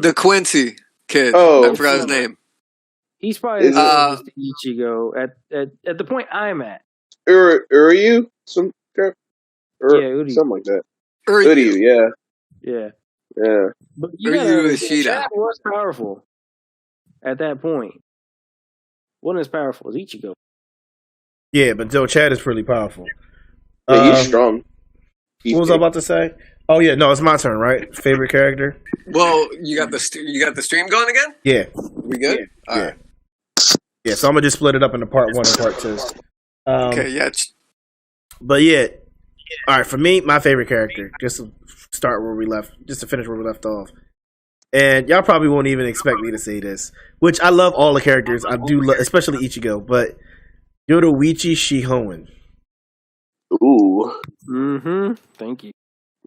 The Quincy kid. Oh. I forgot his name. He's probably Is the it- closest to Ichigo at the point I'm at. Uryu? Some crap? Yeah, Uryu. Something like that. Uryu. Uryu, yeah. Yeah. Yeah. But Uryu Ishida. Chad was powerful at that point. Wasn't as powerful as Ichigo. Yeah, but Joe Chad is pretty powerful. Yeah, he's strong. What was I about to say? Oh yeah, no, it's my turn, right? Favorite character? Well, you got the stream going again? Yeah. We good? All right. Yeah, so I'm gonna just split it up into part 1 and part 2. Okay, yeah. But yeah, all right. For me, my favorite character, just to start where we left, just to finish where we left off. And y'all probably won't even expect me to say this, which I love all the characters. I do, especially Ichigo, but Yoruichi Shihoen. Ooh. Mm-hmm. Thank you.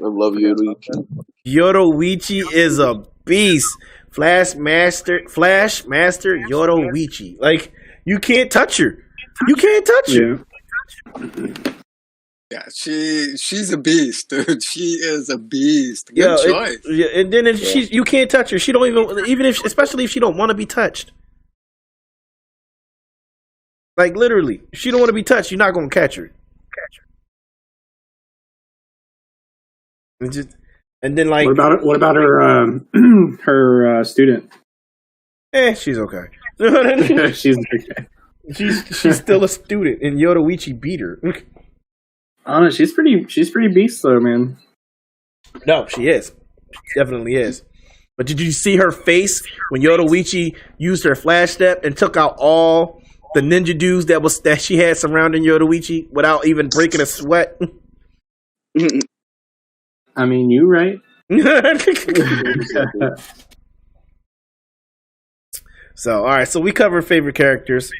I love Yoruichi. Yoruichi is a beast. Flash Master Yoruichi. Like, you can't touch her. You can't touch her. Yeah, she's a beast, dude. She is a beast. Good choice. And then you can't touch her. She don't even especially if she don't want to be touched. Like, literally, if she don't want to be touched, you're not gonna catch her. And then like, what about her her student? She's okay. She's okay. She's still a student, and Yoruichi beat her. I don't know, she's pretty beast though, man. No, she is. She definitely is. But did you see her face when Yoruichi used her flash step and took out all the ninja dudes that she had surrounding Yoruichi without even breaking a sweat? I mean, you right. So, all right. So we covered favorite characters.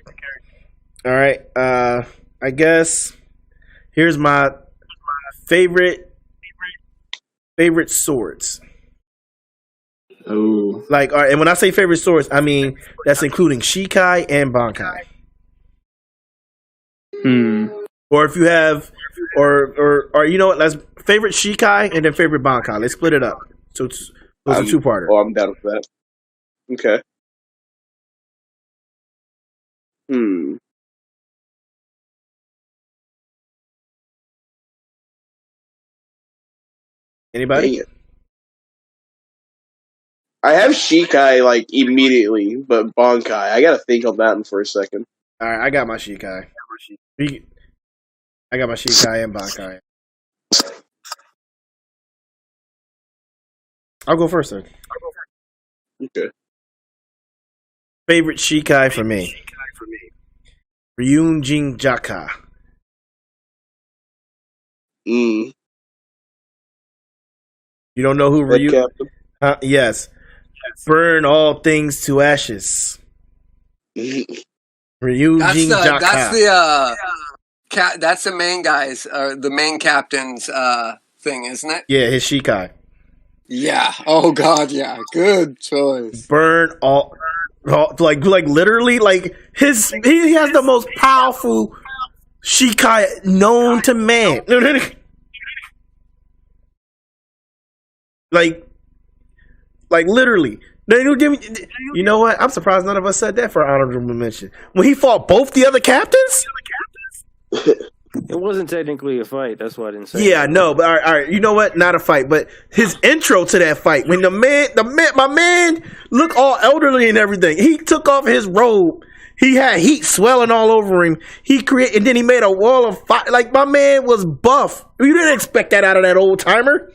All right. I guess here's my favorite swords. Oh, Like, all right. And when I say favorite swords, I mean that's including Shikai and Bankai. Or if you have, or you know what? Let's favorite Shikai and then favorite Bankai. Let's split it up. So those are two-parter. Oh, I'm down with that. Okay. Anybody? Dang it. I have Shikai like immediately, but Bankai, I gotta think on that one for a second. All right, I got my Shikai. I got my Shikai and Bankai. I'll go first then. Okay. Favorite Shikai for me. Ryujin Jaka. Mm. You don't know who Red Ryu? Captain. Yes. Burn all things to ashes. Ryujin Jaka. That's the main guys, the main captain's thing, isn't it? Yeah, his Shikai. Yeah. Oh God, yeah. Good choice. Burn all like literally, like he has the most powerful Shikai known to man. like literally. You know what? I'm surprised none of us said that for honorable mention. When he fought both the other captains? It wasn't technically a fight. That's why I didn't say. Yeah, I know. But all right. You know what? Not a fight, but his intro to that fight when my man looked all elderly and everything. He took off his robe. He had heat swelling all over him. And then he made a wall of fire. Like, my man was buff. You didn't expect that out of that old timer.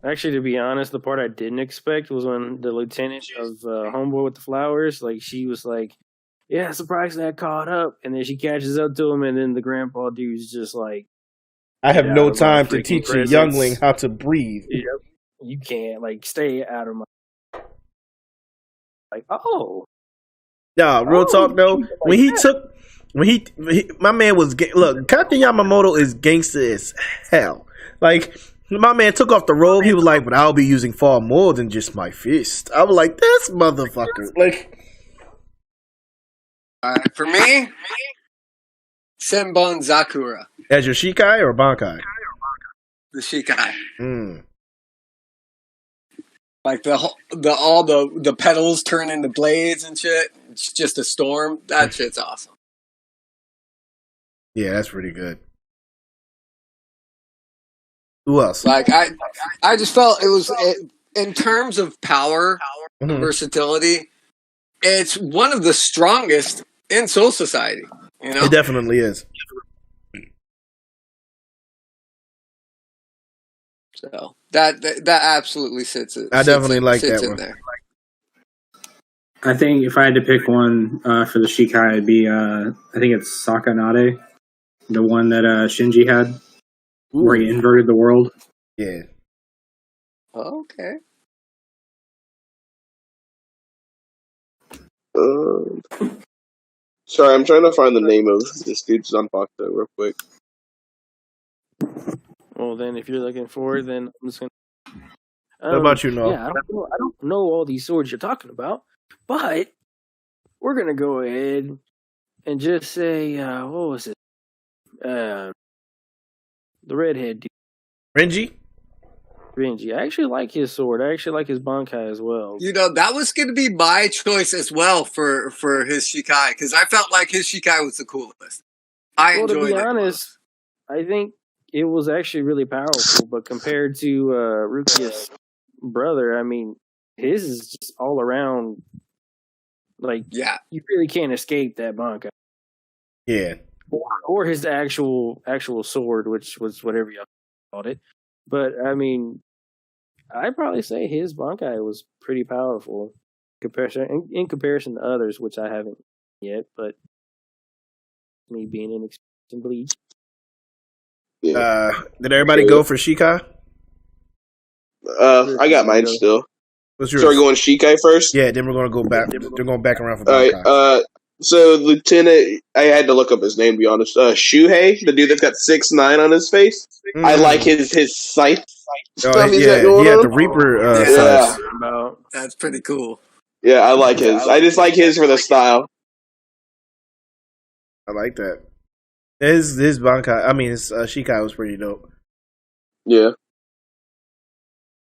Actually, to be honest, the part I didn't expect was when the lieutenant of Homeboy with the flowers, like, she was like, yeah, surprised that caught up. And then she catches up to him, and then the grandpa dude's just like, I have no time to teach a youngling how to breathe. Yep. You can't, like, stay out of my... Like, oh. Nah, real talk, though. My man was... Look, Captain Yamamoto is gangster as hell. Like... My man took off the robe. He was like, but I'll be using far more than just my fist. I was like, this motherfucker. Like, for me, Senbon Zakura. As your Shikai or Bankai? The Shikai. Like all the petals turn into blades and shit. It's just a storm. That shit's awesome. Yeah, that's pretty good. Who else? Like I just felt in terms of power, versatility, it's one of the strongest in Soul Society. You know, It definitely is. so that absolutely sits. I definitely like sits that in one. there. I think if I had to pick one for the Shikai, it'd be I think it's Sakanade, the one that Shinji had, where he inverted the world. Yeah. Okay. Sorry, I'm trying to find the name of this dude's Zanpakuto real quick. Well, then, if you're looking for it, then I'm just gonna. What about you, Noel? Yeah, I don't know all these swords you're talking about, but we're gonna go ahead and just say, what was it? The redhead dude, Renji? Binge. I actually like his sword. I actually like his Bankai as well. You know, that was going to be my choice as well for his Shikai, because I felt like his Shikai was the coolest. I enjoyed it. To be honest, I think it was actually really powerful, but compared to Rukia's brother, I mean, his is just all around. Like, you really can't escape that Bankai. Yeah. Or his actual sword, which was whatever you called it. But I mean, I'd probably say his Bankai was pretty powerful in comparison to others, which I haven't yet. But me being inexperienced in Bleach. Yeah. Did everybody go for Shikai? I got mine still. What's yours? So we're going Shikai first? Yeah, then we're going to go back. They're going back around for All Bankai. right. So Lieutenant, I had to look up his name to be honest. Shuhei, the dude that's got 6'9" on his face. I like his scythe. Oh, he had the Reaper size. That's pretty cool. Yeah, I like his. I just like his for the style. I like that. His Bankai, I mean, his Shikai was pretty dope. Yeah.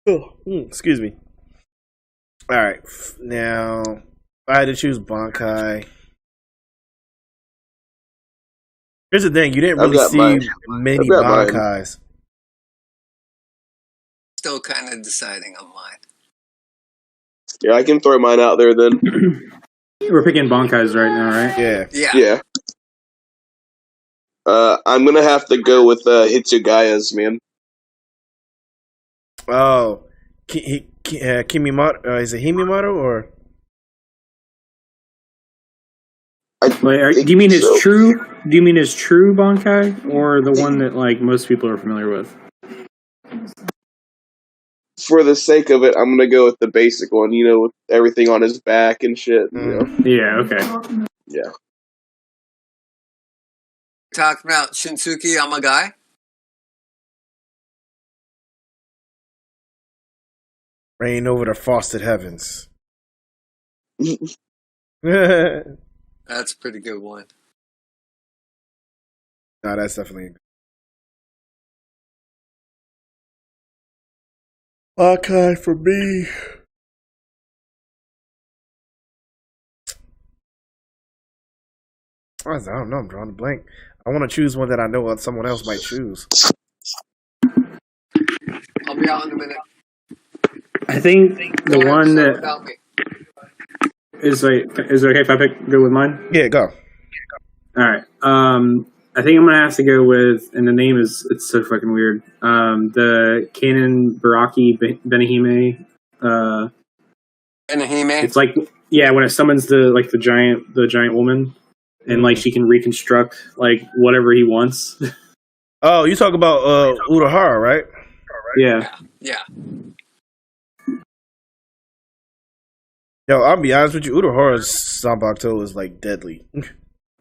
Oh, excuse me. All right, now if I had to choose Bankai. Here's the thing: you didn't really see many Bankais. Still kind of deciding on mine. Yeah, I can throw mine out there then. We're picking Bankais right now, right? Yeah. I'm gonna have to go with Hitsugaya's, man. Oh, Kimimaro? Is it Himimaru or? Do you mean his true? Do you mean his true Bankai, or the one that like most people are familiar with? For the sake of it, I'm gonna go with the basic one. You know, with everything on his back and shit. You know? Yeah. Okay. Yeah. Talking about Shinsuke Amagai. Reign over the frosted heavens. That's a pretty good one. No, that's definitely. Okay, for me. I don't know. I'm drawing a blank. I want to choose one that I know someone else might choose. I'll be out in a minute. I think the one that is it okay if I go with mine? Yeah, go. All right. I think I'm gonna have to go with, and the name it's so fucking weird. The Kanon Baraki Benihime. Benihime. It's like when it summons the giant woman, and like she can reconstruct like whatever he wants. Oh, you talk about Urahara, right? Yeah. Yo, I'll be honest with you. Urahara's Zanpakuto is like deadly.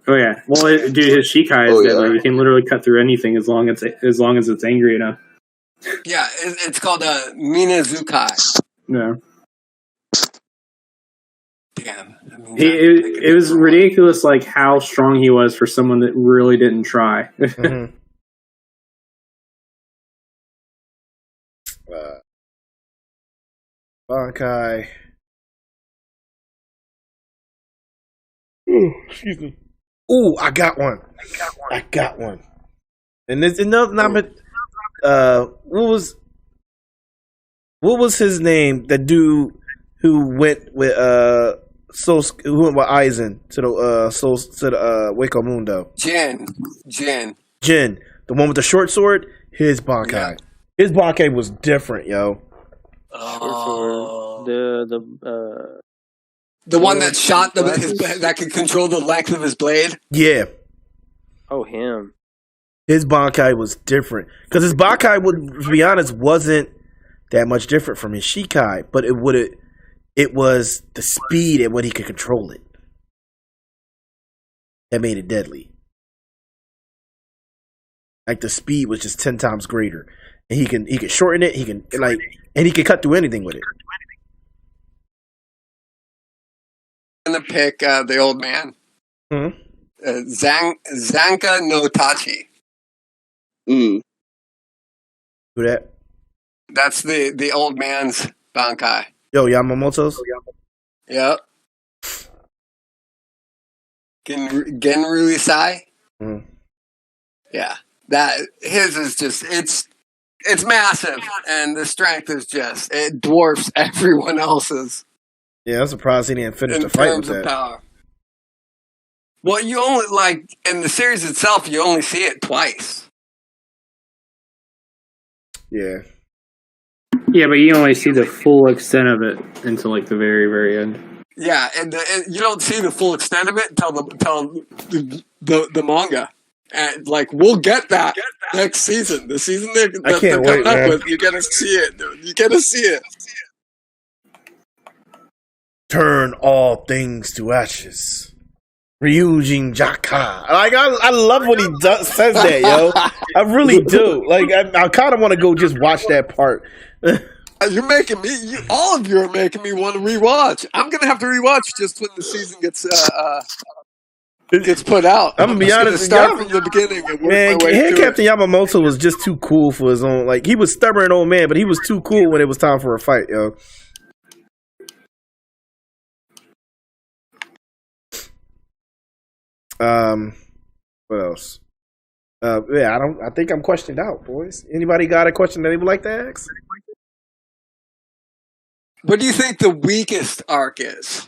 Oh yeah. Well, dude, his Shikai is deadly. You can literally cut through anything as long as it's angry enough. Yeah, it's called a Minazukai. No. Damn. I mean, It was ridiculous, like how strong he was for someone that really didn't try. Mm-hmm. Bankai. Ooh, excuse me. Ooh, I got one. And there's another. What was his name? The dude who went with who went with Aizen to the Waco Mundo. Jin. The one with the short sword. His Bankai. Yeah. His Bankai was different, yo. Oh. The one that shot that could control the length of his blade. Yeah. Oh, him. His Bankai was different because his Bankai, to be honest, wasn't that much different from his Shikai, but it was the speed and when he could control it that made it deadly. Like the speed was just 10 times greater, and he can shorten it. He can and he can cut through anything with it. I'm gonna pick the old man, Zanka no Tachi. Who that? That's the old man's Bankai. Yo, Yamamoto's. Yep. Genryu Sai. Yeah, that his is just it's massive, and the strength is just it dwarfs everyone else's. Yeah, I'm surprised he didn't finish the fight with that. Power. Well, you only in the series itself, you only see it twice. Yeah. Yeah, but you only see the full extent of it until the very, very end. Yeah, and you don't see the full extent of it until the manga. And we'll get that next season. The season they're coming up with, you gotta see it, dude. You gotta see it. Turn all things to ashes. Ryujin Jaka. I love when he says that, yo. I really do. I kind of want to go just watch that part. You're making me. All of you are making me want to rewatch. I'm gonna have to rewatch just when the season gets put out. I'm gonna be honest. Start from the beginning and work my way through Captain Yamamoto was just too cool for his own. He was stubborn old man, but he was too cool when it was time for a fight, yo. What else? I think I'm questioned out, boys. Anybody got a question that they would like to ask? What do you think the weakest arc is?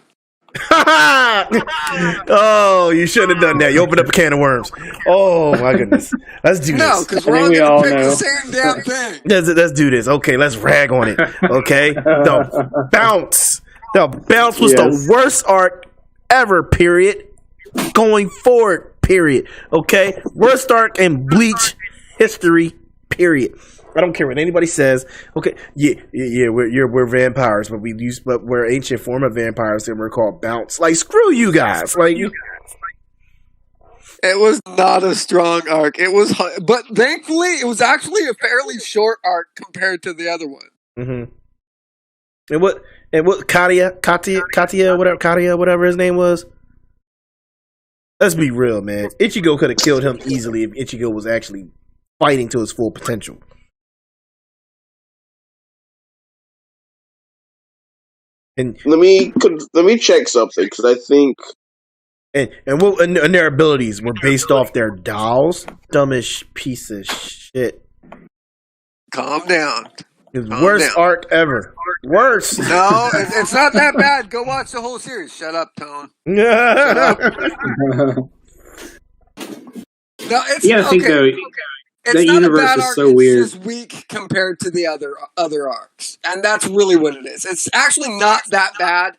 Oh, you shouldn't have done that. You opened up a can of worms. Oh my goodness. Let's do this. No, because we're all going to pick the same damn thing. Let's do this. Okay, let's rag on it. Okay? The Bounce. The Bounce was the worst arc ever, period. Going forward, period. Okay? Worst arc in Bleach history, period. I don't care what anybody says. Okay, we're vampires, but we're ancient form of vampires, and we're called Bounce. Screw you guys. It was not a strong arc. It was, but thankfully, it was actually a fairly short arc compared to the other one. Mm-hmm. And what Katia, whatever his name was. Let's be real, man. Ichigo could have killed him easily if Ichigo was actually fighting to his full potential. And let me check something because I think and their abilities were based off their dolls. Dumbish piece of shit. Calm down. His worst arc ever. Worst. No, it's not that bad. Go watch the whole series. Shut up, Tone. Shut up. No, it's think though. It's that not universe a bad is arc, so weird. It's just weak compared to the other arcs, and that's really what it is. It's actually not that bad.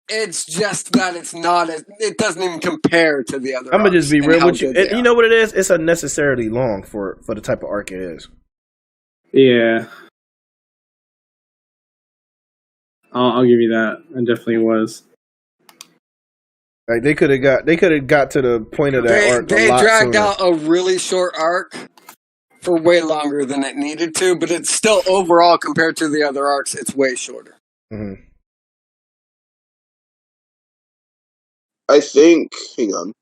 It's just that it doesn't even compare to the other. I'm gonna just be real with you. You know what it is? It's unnecessarily long for the type of arc it is. Yeah, I'll give you that. It definitely was. They could have got to the point of that arc. They dragged out a really short arc for way longer than it needed to, but it's still overall compared to the other arcs, it's way shorter. Mm-hmm. I think. Hang on.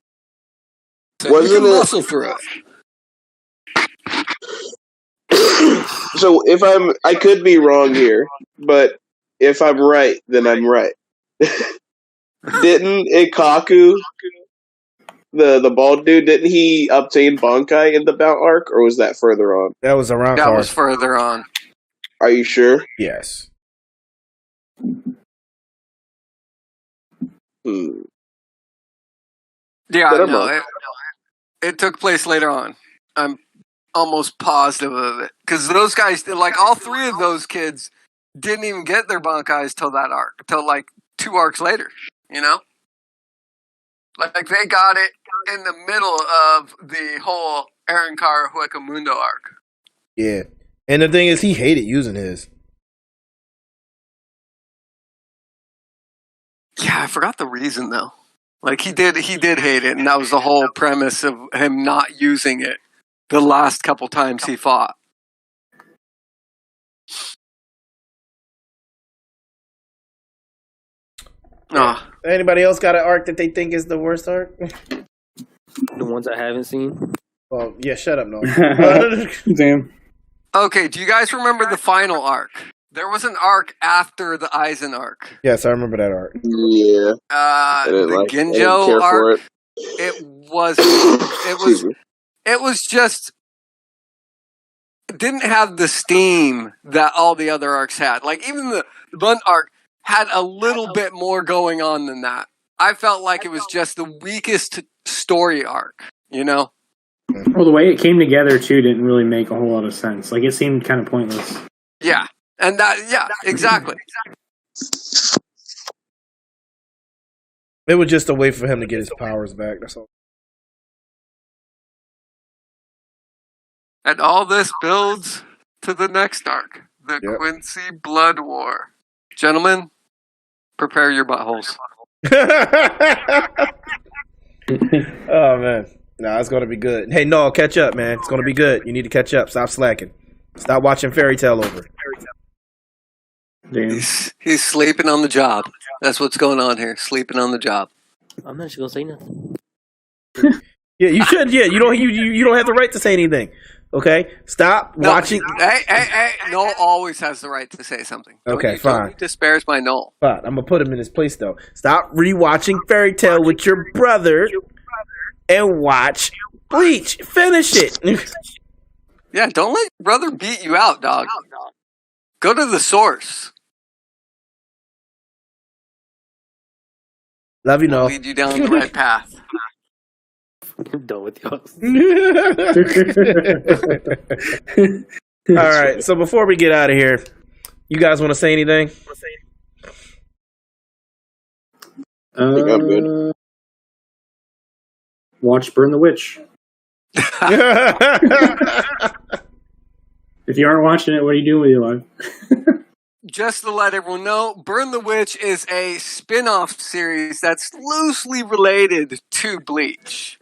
So wasn't you can muscle through it? So I could be wrong here, but if I'm right, then I'm right. Didn't Ikaku, the bald dude, didn't he obtain Bankai in the Bout arc, or was that further on? That was around. That was further on. Are you sure? Yes. Yeah, no, it took place later on. I'm almost positive of it. Because those guys, like, all three of those kids didn't even get their Bankais till that arc. Till, like, 2 arcs later, you know? Like they got it in the middle of the whole Arankar Huecamundo arc. Yeah. And the thing is, he hated using his. Yeah, I forgot the reason, though. Like, he did hate it, and that was the whole premise of him not using it the last couple times he fought. Yeah. Anybody else got an arc that they think is the worst arc? The ones I haven't seen? Well, yeah, shut up, no. Damn. Okay, do you guys remember the final arc? There was an arc after the Aizen arc. Yes, I remember that arc. Yeah. The Ginjo arc. It didn't have the steam that all the other arcs had. Like, even the Blunt arc had a little bit more going on than that. I felt like it was just the weakest story arc, you know? Well, the way it came together, too, didn't really make a whole lot of sense. Like, it seemed kind of pointless. Yeah. And exactly. It was just a way for him to get his powers back, that's all. And all this builds to the next arc, the Quincy Blood War. Gentlemen, prepare your buttholes. Oh, man. Nah, it's going to be good. Hey, no, catch up, man. It's going to be good. You need to catch up. Stop slacking. Stop watching Fairy Tail over. He's sleeping on the job. That's what's going on here. Sleeping on the job. I'm not just going to say nothing. Yeah, you should. Yeah, you don't have the right to say anything. Okay, stop watching. Hey! Noel always has the right to say something. Okay, fine. Don't disparage my Noel. Fine. I'm gonna put him in his place though. Stop rewatching Fairy Tail with your brother, and watch Bleach. Finish it. Yeah, don't let your brother beat you out, dog. Go to the source. Love you, Noel. Lead you down the right path. I'm done with y'all. All right. So before we get out of here, you guys want to say anything? I think I'm good. Watch Burn the Witch. If you aren't watching it, what are you doing with your life? Just to let everyone know, Burn the Witch is a spin-off series that's loosely related to Bleach.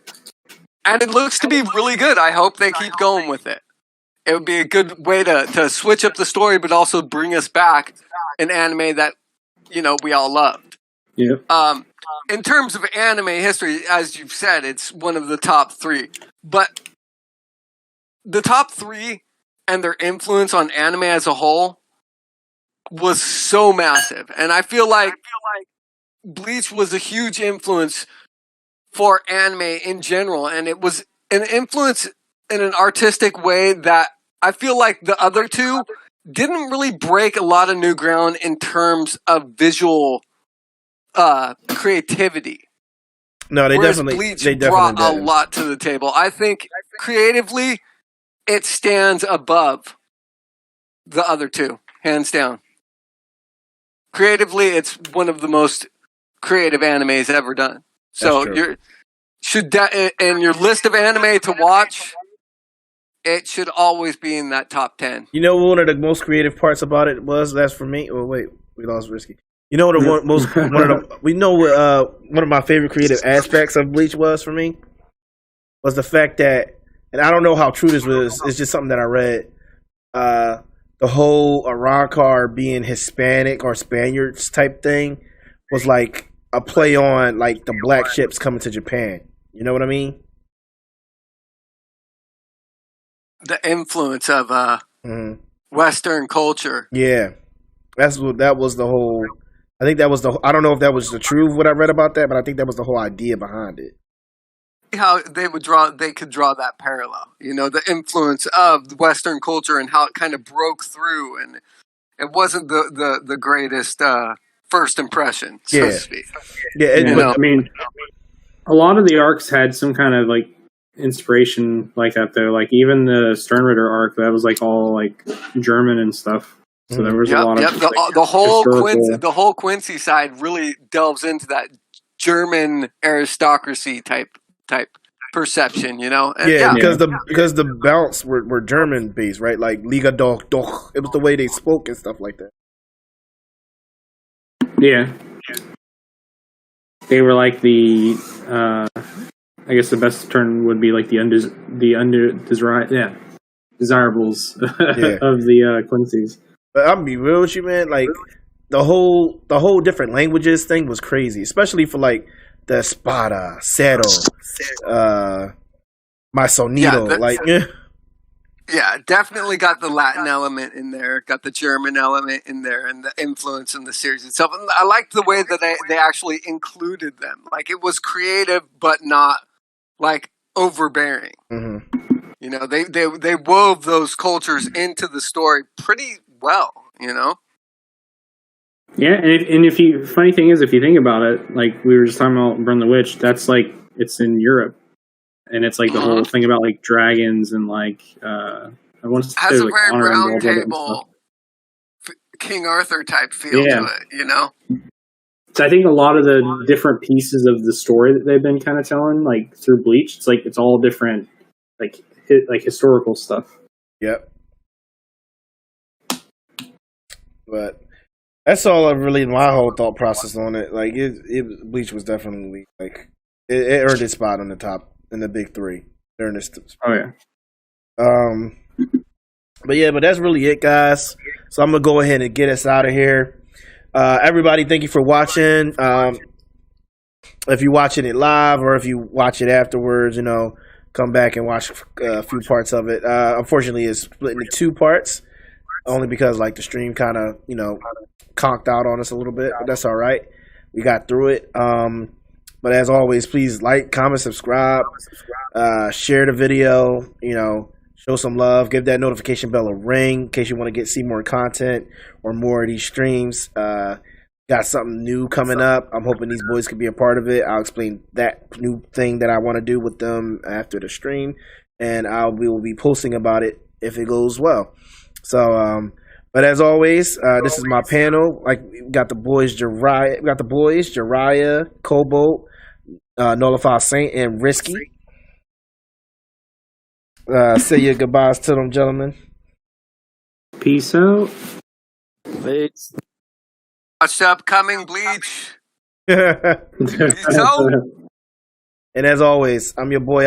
And it looks to be really good. I hope they keep going with it. It would be a good way to switch up the story, but also bring us back an anime that, we all loved. Yeah. In terms of anime history, as you've said, it's one of the top 3. But the top 3 and their influence on anime as a whole was so massive. And I feel like Bleach was a huge influence for anime in general, and it was an influence in an artistic way that I feel like the other two didn't really break a lot of new ground in terms of visual creativity. No, they Whereas definitely Bleach brought a lot to the table. I think creatively, it stands above the other two, hands down. Creatively, it's one of the most creative animes ever done. So in your list of anime to watch, it should always be in that top 10. You know, one of the most creative parts about it that's for me. Oh wait, we lost Risky. You know what one of my favorite creative aspects of Bleach was for me was the fact that, and I don't know how true this was. It's just something that I read. The whole Arankar being Hispanic or Spaniards type thing was like a play on like the black ships coming to Japan. You know what I mean? The influence of Western culture. Yeah. That was the whole. I think that was the. I don't know if that was the truth what I read about that, but I think that was the whole idea behind it. How they could draw that parallel. The influence of Western culture and how it kind of broke through, and it wasn't the greatest first impression, so to speak. Yeah, I mean, a lot of the arcs had some kind of like inspiration like that though. Like even the Sternritter arc, that was like all like German and stuff. So there was a lot of the whole Quincy side really delves into that German aristocracy type perception, And, because the Bounce were German based, right? Like Liga doch. It was the way they spoke and stuff like that. Yeah. They were like the I guess the best term would be like the desirables of the Quincy's. But I'll be real with you, man. Like the whole different languages thing was crazy, especially for like the espada, cero, my sonido. Yeah, definitely got the Latin element in there, got the German element in there, and the influence in the series itself. And I liked the way that they actually included them. Like it was creative, but not like overbearing. Mm-hmm. They wove those cultures into the story pretty well. Yeah, and if you funny thing is, if you think about it, like we were just talking about Burn the Witch, that's like it's in Europe, and it's like the whole thing about like dragons and like I want to say has a like very honor round table, King Arthur type feel to it, So I think a lot of the different pieces of the story that they've been kind of telling, like through Bleach, it's all different, like historical stuff. Yep. But that's all really my whole thought process on it. Like Bleach was definitely like it earned its spot on the top in the big three during this. Oh yeah. But that's really it, guys. So I'm gonna go ahead and get us out of here. Everybody, thank you for watching. If you're watching it live or if you watch it afterwards, come back and watch a few parts of it. Unfortunately, it's split into 2 parts, only because like the stream kind of conked out on us a little bit, but that's all right. We got through it. But as always, please like, comment, subscribe, share the video. Show some love. Give that notification bell a ring in case you want to see more content or more of these streams. Got something new coming up. I'm hoping these boys can be a part of it. I'll explain that new thing that I want to do with them after the stream, and we will be posting about it if it goes well. So, but as always, this is my panel. Like we got the boys Jiraiya, Cobalt, Nullified Saint, and Risky. Say your goodbyes to them, gentlemen. Peace out. Thanks. Watch the upcoming Bleach. Peace out. And as always, I'm your boy